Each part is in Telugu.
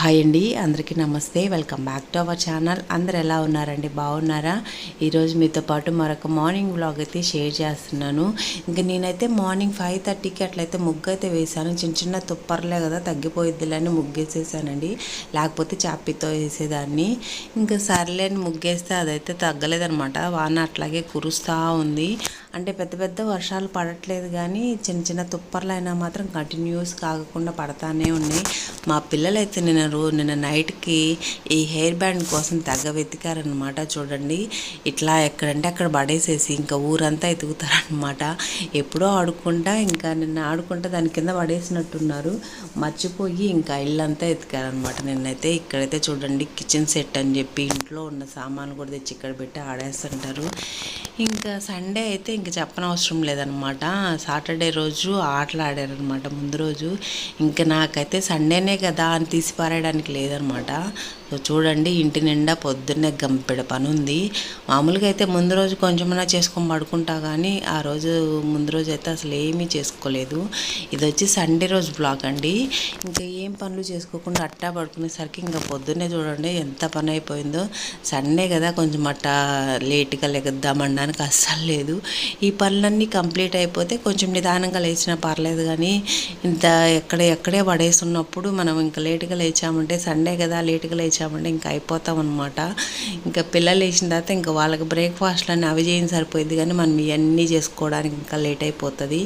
హాయ్ అండి, అందరికీ నమస్తే. Welcome back to our channel. అందరు ఎలా ఉన్నారండి? బాగున్నారా? ఈరోజు మీతో పాటు మరొక మార్నింగ్ వ్లాగ్ అయితే షేర్ చేస్తున్నాను. ఇంకా నేనైతే మార్నింగ్ 5:30కి అట్లయితే ముగ్గు అయితే వేసాను. చిన్న చిన్న తుప్పర్లే కదా, తగ్గిపోయిద్దిలని ముగ్గేసేసానండి. లేకపోతే చాపీతో వేసేదాన్ని. ఇంకా సర్లేని ముగ్గేస్తే అదైతే తగ్గలేదనమాట. వాన అట్లాగే కురుస్తూ ఉంది. అంటే పెద్ద పెద్ద వర్షాలు పడట్లేదు, కానీ చిన్న చిన్న తుప్పర్లైనా మాత్రం కంటిన్యూస్ కాకుండా పడతానే ఉన్నాయి. మా పిల్లలైతే నిన్న నైట్కి ఈ హెయిర్ బ్యాండ్ కోసం తెగ వెతికారనమాట. చూడండి, ఇట్లా ఎక్కడంటే అక్కడ పడేసేసి ఇంకా ఊరంతా ఎతుకుతారనమాట. ఎప్పుడో నిన్న ఆడుకుంటా దాని కింద పడేసినట్టున్నారు. మర్చిపోయి ఇంకా ఇల్లంతా ఎతికారనమాట. నిన్నైతే ఇక్కడైతే చూడండి, కిచెన్ సెట్ అని చెప్పి ఇంట్లో ఉన్న సామాన్లు కూడా తెచ్చి ఇక్కడ పెట్టి ఆడేస్తుంటారు. ఇంకా సండే అయితే ఇంకా చెప్పనవసరం లేదనమాట. సాటర్డే రోజు ఆటలు ఆడారనమాట ముందు రోజు. ఇంకా నాకైతే సండేనే కదా అని తీసి పారేయడానికి లేదనమాట. సో చూడండి, ఇంటి నిండా పొద్దున్నే గంపెడ పని ఉంది. మామూలుగా అయితే ముందు రోజు కొంచెమైనా చేసుకొని పడుకుంటా, కానీ ఆ రోజు ముందు రోజు అయితే అసలు ఏమీ చేసుకోలేదు. ఇది వచ్చి సండే రోజు బ్లాగ్ అండి. ఇంకా ఏం పనులు చేసుకోకుండా అట్టా పడుకునేసరికి ఇంకా పొద్దున్నే చూడండి ఎంత పని అయిపోయిందో. సండే కదా, కొంచెం అట్టా లేట్గా లెగద్దామనడానికి అస్సలు లేదు. ఈ పనులన్నీ కంప్లీట్ అయిపోతే కొంచెం నిదానంగా లేచినా పర్లేదు, కానీ ఇంత ఎక్కడే పడేస్తున్నప్పుడు మనం ఇంకా లేటుగా లేచామంటే, సండే కదా లేటుగా లేచామంటే ఇంకా అయిపోతాం అనమాట. ఇంకా పిల్లలు లేచిన తర్వాత ఇంకా వాళ్ళకి బ్రేక్ఫాస్ట్లన్నీ అవి చేయని సరిపోయింది, కానీ మనం ఇవన్నీ చేసుకోవడానికి ఇంకా లేట్ అయిపోతుంది.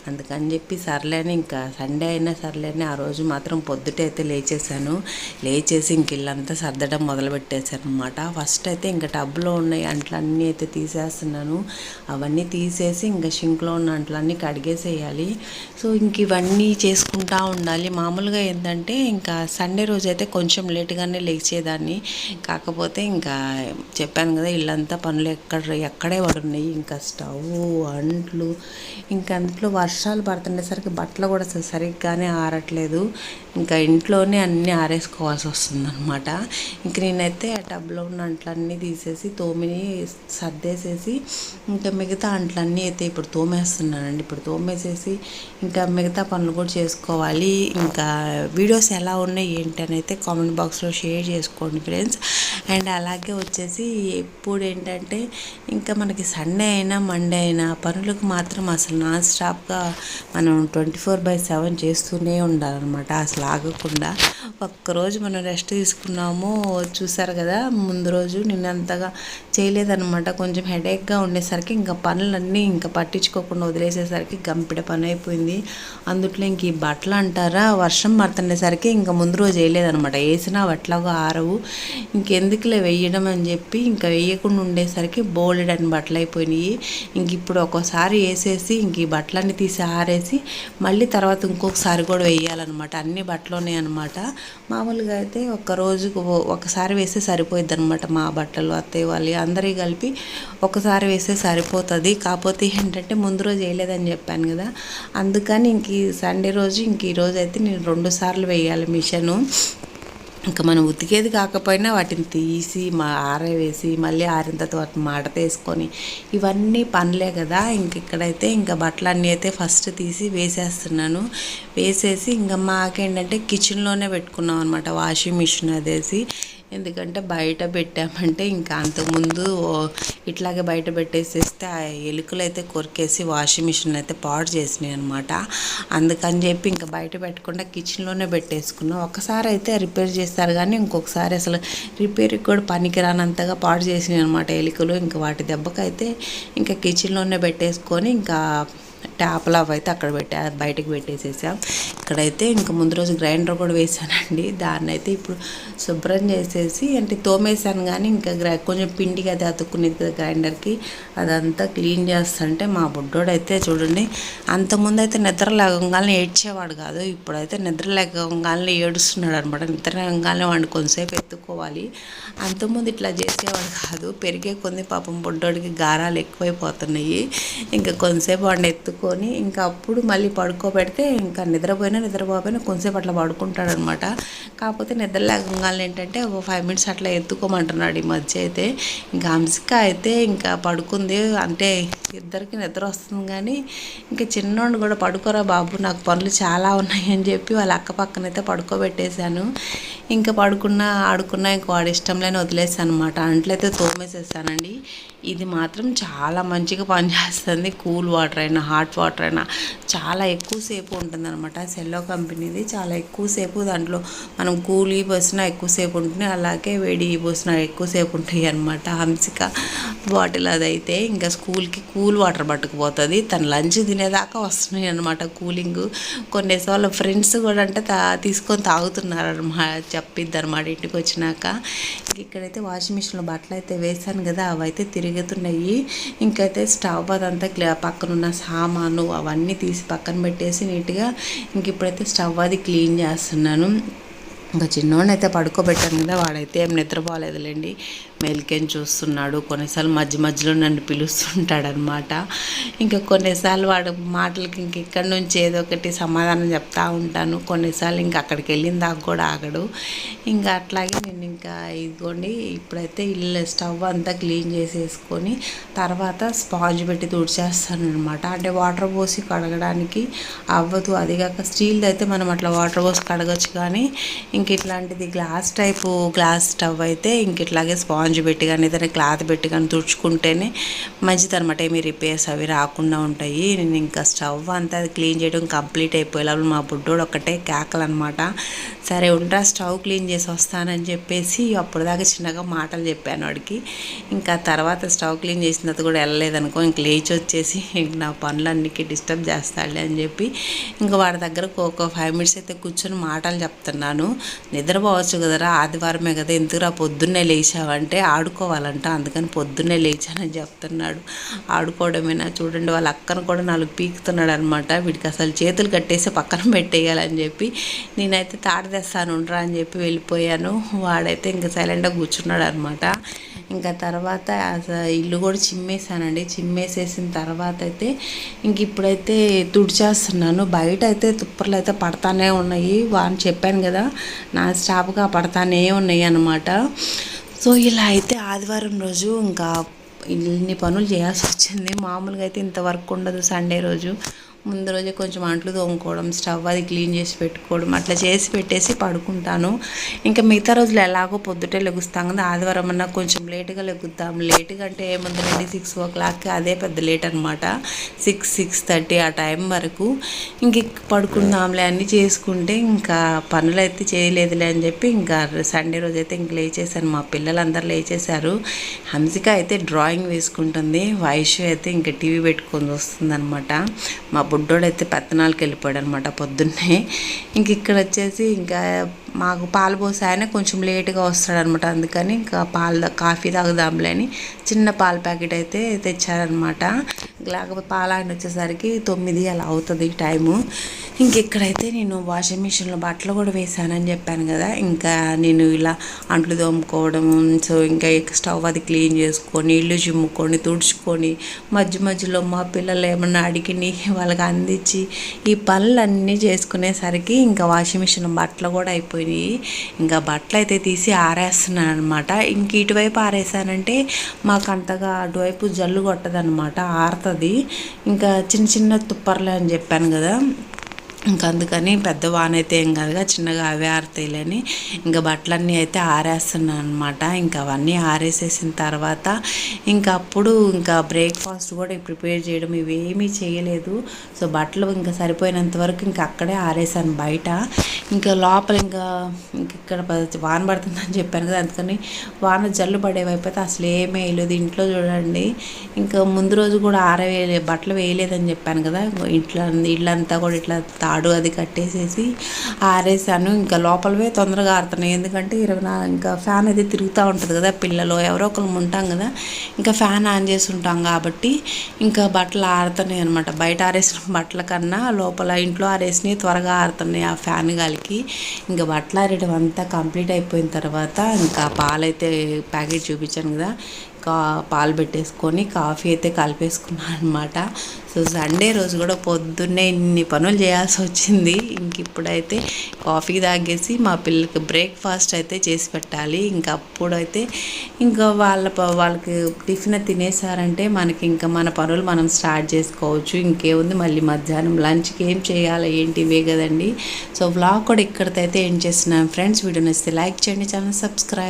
అందుకని చెప్పి సర్లేని ఇంకా సండే అయినా సర్లేని ఆ రోజు మాత్రం పొద్దుటే అయితే లేచేసి ఇంక ఇల్లంతా సర్దడం మొదలుపెట్టేశాను అనమాట. ఫస్ట్ అయితే ఇంకా టబ్లో ఉన్నాయి అంట్లన్నీ అయితే తీసేస్తున్నాను. అవన్నీ తీసేసి ఇంకా షింక్లో ఉన్న అంట్లన్నీ కడిగేసేయాలి. సో ఇంక ఇవన్నీ చేసుకుంటూ ఉండాలి. మామూలుగా ఏంటంటే ఇంకా సండే రోజు అయితే కొంచెం లేటుగానే లేచేదాన్ని. కాకపోతే ఇంకా చెప్పాను కదా, ఇల్లంతా పనులు ఎక్కడే పడున్నాయి. ఇంకా స్టవ్, అంట్లు, ఇంకా అంట్లో వర్షాలు పడుతుండేసరికి బట్టలు కూడా సరిగ్గానే ఆరట్లేదు. ఇంకా ఇంట్లోనే అన్నీ ఆరేసుకోవాల్సి వస్తుందన్నమాట. ఇంక నేనైతే ఆ టబ్లో ఉన్న అంట్లన్నీ తీసేసి తోమిని సర్దేసేసి ఇంకా మిగతా అంట్లన్నీ అయితే ఇప్పుడు తోమేస్తున్నానండి. ఇప్పుడు తోమేసేసి ఇంకా మిగతా పనులు కూడా చేసుకోవాలి. ఇంకా వీడియోస్ ఎలా ఉన్నాయి ఏంటి అని అయితే కామెంట్ బాక్స్లో షేర్ చేసుకోండి ఫ్రెండ్స్. అండ్ అలాగే వచ్చేసి ఎప్పుడు ఏంటంటే ఇంకా మనకి సండే అయినా మండే అయినా పనులకు మాత్రం అసలు నాన్ స్టాప్గా మనం 24/7 చేస్తూనే ఉండాలన్నమాట. అసలు ఆగకుండా. ఒక్కరోజు మనం రెస్ట్ తీసుకున్నాము, చూసారు కదా, ముందు రోజు నిన్నంతగా చేయలేదన్నమాట. కొంచెం హెడేక్గా ఉండేసరికి ఇంకా పనులన్నీ ఇంకా పట్టించుకోకుండా వదిలేసేసరికి గంపిడ పని అయిపోయింది. అందుట్లో ఇంక ఈ బట్టలు అంటారా, వర్షం పడుతుండేసరికి ఇంకా ముందు రోజు వేయలేదనమాట. వేసినా అట్లాగా ఆరవు, ఇంకెందుకులే వేయడం అని చెప్పి ఇంకా వేయకుండా ఉండేసరికి బోలెడని బట్టలు అయిపోయినాయి. ఇంక ఇప్పుడు ఒక్కోసారి వేసేసి ఇంక ఈ బట్టలన్నీ తీసి ఆరేసి మళ్ళీ తర్వాత ఇంకొకసారి కూడా వేయాలన్నమాట. అన్ని బట్టలు ఉన్నాయి అనమాట. మామూలుగా అయితే ఒకసారి వేస్తే సరిపోయిద్ది అనమాట. మా బట్టలు, అత్తయ్య వాళ్ళు అందరికీ కలిపి ఒకసారి వేస్తే సరిపోతుంది. కాకపోతే ఏంటంటే ముందు రోజు వేయలేదని చెప్పాను కదా, అందుకని ఇంక ఈ సండే రోజు ఈ రోజు అయితే నేను 2 సార్లు వేయాలి మిషను. ఇంకా మనం ఉతికేది కాకపోయినా వాటిని తీసి ఆరవేసి మళ్ళీ ఆరిన తర్వాత వాటిని మడత వేసుకొని ఇవన్నీ పనులే కదా. ఇక్కడైతే ఇంకా బట్టలన్నీ అయితే ఫస్ట్ తీసి వేసేస్తున్నాను. వేసేసి ఇంకా మాకేంటంటే కిచెన్లోనే పెట్టుకున్నాం అనమాట వాషింగ్ మిషన్ అదేసి. ఎందుకంటే బయట పెట్టామంటే ఇంకా అంతకుముందు ఇట్లాగే బయట పెట్టేసేస్తే ఆ ఎలుకలు అయితే కొరికేసి వాషింగ్ మిషన్ అయితే పాడు చేసినాయి అనమాట. అందుకని చెప్పి ఇంకా బయట పెట్టకుండా కిచెన్లోనే పెట్టేసుకున్నాం. ఒకసారి అయితే రిపేర్ చేస్తారు, కానీ ఇంకొకసారి అసలు రిపేర్కి కూడా పనికిరానంతగా పాడు చేసినాయి అనమాట ఎలుకలు. ఇంకా వాటి దెబ్బకైతే ఇంకా కిచెన్లోనే పెట్టేసుకొని ఇంకా ట్యాప్లు అవైతే అక్కడ బయటకు పెట్టేసేసాం. ఇక్కడైతే ఇంకా ముందు రోజు గ్రైండర్ కూడా వేసానండి. దాన్ని అయితే ఇప్పుడు శుభ్రం చేసేసి అంటే తోమేసాను, కానీ ఇంకా కొంచెం పిండికి అయితే అతుక్కునేది గ్రైండర్కి. అదంతా క్లీన్ చేస్తుంటే మా బుడ్డోడు అయితే చూడండి, అంతకుముందు అయితే నిద్ర లేవగానే ఏడ్చేవాడు కాదు, ఇప్పుడైతే నిద్ర లేవగానే ఏడుస్తున్నాడు అనమాట. నిద్ర లేవగానే వాడిని కొంతసేపు ఎత్తుకోవాలి. అంతకుముందు ఇట్లా చేసేవాడు కాదు. పెరిగే కొన్ని పాపం బుడ్డోడికి గారాలు ఎక్కువైపోతున్నాయి. ఇంకా కొంతసేపు వాడిని ఎత్తుకొని వేసుకొని ఇంకా అప్పుడు మళ్ళీ పడుకోబెడితే ఇంకా నిద్రపోయినా కొంచెంసేపు అట్లా పడుకుంటాడనమాట. కాకపోతే నిద్ర లేకుండా ఏంటంటే ఒక 5 మినిట్స్ అట్లా ఎత్తుకోమంటున్నాడు ఈ మధ్య అయితే. ఇంకా హంసిక అయితే ఇంకా పడుకుంది, అంటే ఇద్దరికి నిద్ర వస్తుంది కానీ ఇంకా చిన్నోడు కూడా పడుకోరా బాబు నాకు పనులు చాలా ఉన్నాయి అని చెప్పి వాళ్ళ అక్క పక్కనైతే పడుకోబెట్టేశాను. ఇంకా పడుకున్నా ఆడుకున్నా ఇంక వాడి ఇష్టం లేని వదిలేసాను అనమాట. అంట్లయితే తోమేసేసానండి. ఇది మాత్రం చాలా మంచిగా పనిచేస్తుంది. కూల్ వాటర్ అయినా హాట్ వాటర్ అయినా చాలా ఎక్కువసేపు ఉంటుందన్నమాట. సెల్లో కంపెనీది చాలా ఎక్కువసేపు, దాంట్లో మనం కూల్ పోసినా ఎక్కువసేపు ఉంటుంది, అలాగే వేడి పోసినా ఎక్కువసేపు ఉంటాయి అనమాట. హంసిక బాటిల్ అదైతే ఇంకా స్కూల్కి కూల్ వాటర్ పట్టుకుపోతుంది, తను లంచ్ తినేదాకా వస్తున్నాయి అనమాట కూలింగ్. కొన్నిసార్లు ఫ్రెండ్స్ కూడా అంటే తీసుకొని తాగుతున్నారు అనమాట, చెప్పిద్ది అనమాట ఇంటికి వచ్చినాక. ఇక్కడైతే వాషింగ్ మిషన్లో బట్టలు అయితే వేసాను కదా, అవైతే తిరుగుతున్నాయి. ఇంకైతే స్టవ్ అదంతా పక్కనున్న సామాను అవన్నీ తీసి పక్కన పెట్టేసి నీట్గా ఇంక ఇప్పుడైతే స్టవ్ అది క్లీన్ చేస్తున్నాను. ఇంకా చిన్నోడిని అయితే పడుకోబెట్టాను కదా, వాడైతే ఏం నిద్రపోలేదులేండి, మెలికని చూస్తున్నాడు. కొన్నిసార్లు మధ్యలో నన్ను పిలుస్తుంటాడనమాట. ఇంకా కొన్నిసార్లు వాడు మాటలకి ఇంక ఇక్కడి నుంచి ఏదో ఒకటి సమాధానం చెప్తా ఉంటాను. కొన్నిసార్లు ఇంకా అక్కడికి వెళ్ళిన దాకా కూడా ఆగడు. ఇంకా అట్లాగే నేను ఇంకా ఇదిగోండి ఇప్పుడైతే ఇల్లు స్టవ్ అంతా క్లీన్ చేసేసుకొని తర్వాత స్పాంజ్ పెట్టి తుడిచేస్తాను అనమాట. అంటే వాటర్ పోసి కడగడానికి అవ్వదు, అదిగాక స్టీల్ది అయితే మనం అట్లా వాటర్ పోసి కడగచ్చు, కానీ ఇంక ఇట్లాంటిది గ్లాస్ స్టవ్ అయితే ఇంక ఇట్లాగే స్పాంజ్ పెట్టి కానీ ఏదైనా క్లాత్ పెట్టి కానీ తుడుచుకుంటేనే మంచిది అనమాట. ఏమి రిపేర్స్ అవి రాకుండా ఉంటాయి. నేను ఇంకా స్టవ్ అంతా క్లీన్ చేయడం కంప్లీట్ అయిపోయేలాగా మా బుడ్డోడు ఒక్కటే కేకలనమాట. సరే ఉండరా స్టవ్ క్లీన్ చేసి వస్తానని చెప్పేసి అప్పుడు దాకా చిన్నగా మాటలు చెప్పాను వాడికి. ఇంకా తర్వాత స్టవ్ క్లీన్ చేసిన తర్వాత కూడా వెళ్ళలేదనుకో, ఇంక లేచి వచ్చేసి నా పనులన్నిటికీ డిస్టర్బ్ చేస్తాడులే అని చెప్పి ఇంకా వాడి దగ్గర ఒక 5 మినిట్స్ అయితే కూర్చొని మాటలు చెప్తున్నాను. నిద్రపోవచ్చు కదరా, ఆదివారమే కదా, ఎందుకురా పొద్దున్నే లేచావంటే ఆడుకోవాలంట, అందుకని పొద్దున్నే లేచానని చెప్తున్నాడు. ఆడుకోవడమేనా చూడండి, వాళ్ళ అక్కను కూడా 4 పీకుతున్నాడు అనమాట. వీడికి అసలు చేతులు కట్టేసి పక్కన పెట్టేయాలని చెప్పి నేనైతే తాడు తెస్తాను ఉండరా అని చెప్పి వెళ్ళిపోయాను. వాడైతే ఇంకా సైలెంట్గా కూర్చున్నాడు అనమాట. ఇంకా తర్వాత ఇల్లు కూడా చిమ్మేసానండి. చిమ్మేసేసిన తర్వాత అయితే ఇంక ఇప్పుడైతే తుడిచేస్తున్నాను. బయట అయితే తుప్పర్లు అయితే పడతానే ఉన్నాయి, వాని చెప్పాను కదా నా స్టాప్గా పడతానే ఉన్నాయి అన్నమాట. సో ఇలా అయితే ఆదివారం రోజు ఇంకా ఇన్ని పనులు చేయాల్సి వచ్చింది. మామూలుగా అయితే ఇంత వర్క్ ఉండదు. సండే రోజు ముందు రోజే కొంచెం అంట్లు తోముకోవడం, స్టవ్ అది క్లీన్ చేసి పెట్టుకోవడం అట్లా చేసి పెట్టేసి పడుకుంటాను. ఇంకా మిగతా రోజులు ఎలాగో పొద్దుటే లెగుస్తాం కదా, ఆదివారం అన్నా కొంచెం లేటుగా లెగుద్దాం. లేటుగా అంటే ఏముందండి, 6 o'clock అదే పెద్ద లేట్ అనమాట. 6-6:30 ఆ టైం వరకు ఇంక పడుకుందాంలే అన్నీ చేసుకుంటే ఇంకా పనులు అయితే చేయలేదులే అని చెప్పి ఇంకా సండే రోజు అయితే ఇంక లేచేసాను. మా పిల్లలందరూ లేచేశారు. హంసిక అయితే డ్రాయింగ్ వేసుకుంటుంది, వైషు అయితే ఇంకా టీవీ పెట్టుకొని వస్తుంది అనమాట. మా బుడ్డోడైతే పెత్తనాలకి వెళ్ళిపోయాడు అనమాట పొద్దున్నే. ఇంక ఇక్కడ వచ్చేసి ఇంకా మాకు పాలు పోసి ఆయన కొంచెం లేటుగా వస్తాడనమాట, అందుకని ఇంకా కాఫీ తాగుదాంలే అని చిన్న పాల ప్యాకెట్ అయితే తెచ్చారనమాట. లేకపోతే పాలు ఆయన వచ్చేసరికి 9 అలా అవుతుంది టైము. ఇంక ఇక్కడైతే నేను వాషింగ్ మిషన్లో బట్టలు కూడా వేసానని చెప్పాను కదా, ఇంకా నేను ఇలా అంట్లు తోముకోవడం, సో ఇంకా స్టవ్ అది క్లీన్ చేసుకొని ఇల్లు చిమ్ముకొని తుడుచుకొని మధ్యలో మా పిల్లలు ఏమన్నా అడిగిని వాళ్ళకి అందించి ఈ పనులన్నీ చేసుకునేసరికి ఇంకా వాషింగ్ మిషన్ బట్టలు కూడా అయిపోయినాయి. ఇంకా బట్టలు అయితే తీసి ఆరేస్తున్నాను అనమాట. ఇంక ఇటువైపు ఆరేసానంటే మాకు అంతగా అటువైపు జల్లు కొట్టదనమాట, ఆరుతుంది. ఇంకా చిన్న తుప్పర్లే అని చెప్పాను కదా, ఇంకా అందుకని పెద్ద వాన అయితే ఏం కాదుగా, చిన్నగా అవే ఆరుతాయిలని ఇంకా బట్టలన్నీ అయితే ఆరేస్తున్నాను అనమాట. ఇంకా అవన్నీ ఆరేసేసిన తర్వాత ఇంకా అప్పుడు ఇంకా బ్రేక్ఫాస్ట్ కూడా ప్రిపేర్ చేయడం ఇవేమీ చేయలేదు. సో బట్టలు ఇంకా సరిపోయినంత వరకు ఇంకా అక్కడే ఆరేసాను బయట. ఇంకా లోపల ఇంకా ఇక్కడ వాన పడుతుందని చెప్పాను కదా, అందుకని వాన జల్లు పడే వైపు అయితే అసలు ఏమీ వేయలేదు. ఇంట్లో చూడండి, ఇంకా ముందు రోజు కూడా బట్టలు వేయలేదని చెప్పాను కదా, ఇళ్ళంతా కూడా ఇట్లా తాడు అది కట్టేసేసి ఆరేసాను. ఇంకా లోపలవే తొందరగా ఆరుతున్నాయి, ఎందుకంటే 24 ఇంకా ఫ్యాన్ అది తిరుగుతూ ఉంటుంది కదా, పిల్లలు ఎవరో ఒకరు ఉంటాం కదా, ఇంకా ఫ్యాన్ ఆన్ చేసి ఉంటాం కాబట్టి ఇంకా బట్టలు ఆరుతున్నాయి అనమాట. బయట ఆరేసిన బట్టల కన్నా లోపల ఇంట్లో ఆరేసినవి త్వరగా ఆరుతున్నాయి ఆ ఫ్యాన్ గాలికి. ఇంకా బట్టలు ఆరేయడం అంతా కంప్లీట్ అయిపోయిన తర్వాత ఇంకా పాలైతే ప్యాకెట్ చూపించాను కదా, పాలు పెట్టేసుకొని కాఫీ అయితే కలిపేసుకున్నాను అనమాట. సో సండే రోజు కూడా పొద్దున్నే ఇన్ని పనులు చేయాల్సి వచ్చింది. ఇంక ఇప్పుడైతే కాఫీ తాగేసి మా పిల్లలకి బ్రేక్ఫాస్ట్ అయితే చేసి పెట్టాలి. ఇంకా అప్పుడైతే ఇంకా వాళ్ళకి టిఫిన్ తినేసారంటే మనకి ఇంకా మన పనులు మనం స్టార్ట్ చేసుకోవచ్చు. ఇంకేముంది, మళ్ళీ మధ్యాహ్నం లంచ్కి ఏం చేయాలి ఏంటి ఇవే కదండి. సో వ్లాగ్ కూడా ఇక్కడితో అయితే ఎండ్ చేస్తున్నాను ఫ్రెండ్స్. వీడియో నచ్చితే లైక్ చేయండి, ఛానల్ సబ్స్క్రైబ్.